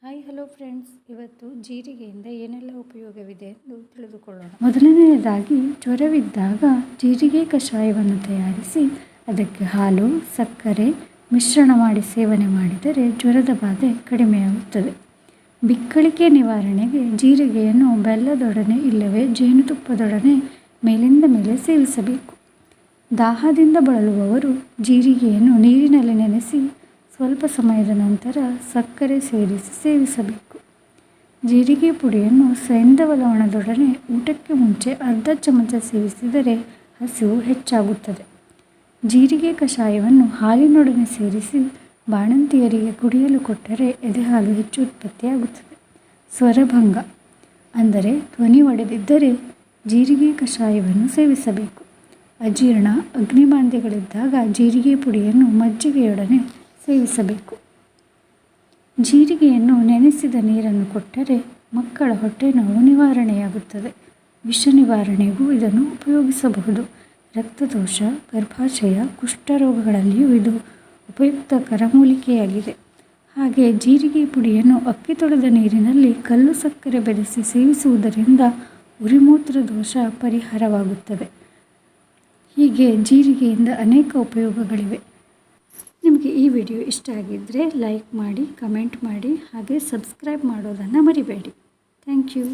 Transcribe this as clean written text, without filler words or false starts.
Hi hello friends, ಇವತ್ತು ಜೀರಿಗೆಯಿಂದ ಏನೆಲ್ಲ ಉಪಯೋಗವಿದೆ ಎಂದು ತಿಳಿದುಕೊಳ್ಳೋಣ. ಮೊದಲನೆಯದಾಗಿ, ಜ್ವರವಿದ್ದಾಗ ಜೀರಿಗೆ ಕಷಾಯವನ್ನು ತಯಾರಿಸಿ ಅದಕ್ಕೆ ಹಾಲು, ಸಕ್ಕರೆ ಮಿಶ್ರಣ ಮಾಡಿ ಸೇವನೆ ಮಾಡಿದರೆ ಜ್ವರದ ಬಾಧೆ ಕಡಿಮೆಯಾಗುತ್ತದೆ. ಬಿಕ್ಕಳಿಕೆ ನಿವಾರಣೆಗೆ ಜೀರಿಗೆಯನ್ನು ಬೆಲ್ಲದೊಡನೆ ಇಲ್ಲವೇ ಜೇನುತುಪ್ಪದೊಡನೆ ಮೇಲಿಂದ ಮೇಲೆ ಸೇವಿಸಬೇಕು. ದಾಹದಿಂದ ಬಳಲುವವರು ಜೀರಿಗೆಯನ್ನು ನೀರಿನಲ್ಲಿ ನೆನೆಸಿ ಸ್ವಲ್ಪ ಸಮಯದ ನಂತರ ಸಕ್ಕರೆ ಸೇರಿಸಿ ಸೇವಿಸಬೇಕು. ಜೀರಿಗೆ ಪುಡಿಯನ್ನು ಸೈಂಧವ ಲವಣದೊಡನೆ ಊಟಕ್ಕೆ ಮುಂಚೆ ಅರ್ಧ ಚಮಚ ಸೇವಿಸಿದರೆ ಹಸಿವು ಹೆಚ್ಚಾಗುತ್ತದೆ. ಜೀರಿಗೆ ಕಷಾಯವನ್ನು ಹಾಲಿನೊಡನೆ ಸೇರಿಸಿ ಬಾಣಂತಿಯರಿಗೆ ಕುಡಿಯಲು ಕೊಟ್ಟರೆ ಎದೆಹಾಲು ಹೆಚ್ಚು ಉತ್ಪತ್ತಿಯಾಗುತ್ತದೆ. ಸ್ವರಭಂಗ ಅಂದರೆ ಧ್ವನಿ ಒಡೆದಿದ್ದರೆ ಜೀರಿಗೆ ಕಷಾಯವನ್ನು ಸೇವಿಸಬೇಕು. ಅಜೀರ್ಣ, ಅಗ್ನಿಬಾಧೆಗಳಿದ್ದಾಗ ಜೀರಿಗೆ ಪುಡಿಯನ್ನು ಮಜ್ಜಿಗೆಯೊಡನೆ ಸೇವಿಸಬೇಕು. ಜೀರಿಗೆಯನ್ನು ನೆನೆಸಿದ ನೀರನ್ನು ಕೊಟ್ಟರೆ ಮಕ್ಕಳ ಹೊಟ್ಟೆ ನೋವು ನಿವಾರಣೆಯಾಗುತ್ತದೆ. ವಿಷ ನಿವಾರಣೆಗೂ ಇದನ್ನು ಉಪಯೋಗಿಸಬಹುದು. ರಕ್ತದೋಷ, ಗರ್ಭಾಶಯ, ಕುಷ್ಠರೋಗಗಳಲ್ಲಿಯೂ ಇದು ಉಪಯುಕ್ತಕರ ಮೂಲಿಕೆಯಾಗಿದೆ. ಹಾಗೆ ಜೀರಿಗೆ ಪುಡಿಯನ್ನು ಅಕ್ಕಿ ತೊಳೆದ ನೀರಿನಲ್ಲಿ ಕಲ್ಲು ಸಕ್ಕರೆ ಬೆರೆಸಿ ಸೇವಿಸುವುದರಿಂದ ಉರಿಮೂತ್ರ ದೋಷ ಪರಿಹಾರವಾಗುತ್ತದೆ. ಹೀಗೆ ಜೀರಿಗೆಯಿಂದ ಅನೇಕ ಉಪಯೋಗಗಳಿವೆ. ನಿಮಗೆ ಈ ವಿಡಿಯೋ ಇಷ್ಟ ಆಗಿದ್ದರೆ ಲೈಕ್ ಮಾಡಿ, ಕಮೆಂಟ್ ಮಾಡಿ, ಹಾಗೆ ಸಬ್ಸ್ಕ್ರೈಬ್ ಮಾಡೋದನ್ನು ಮರಿಬೇಡಿ. Thank you.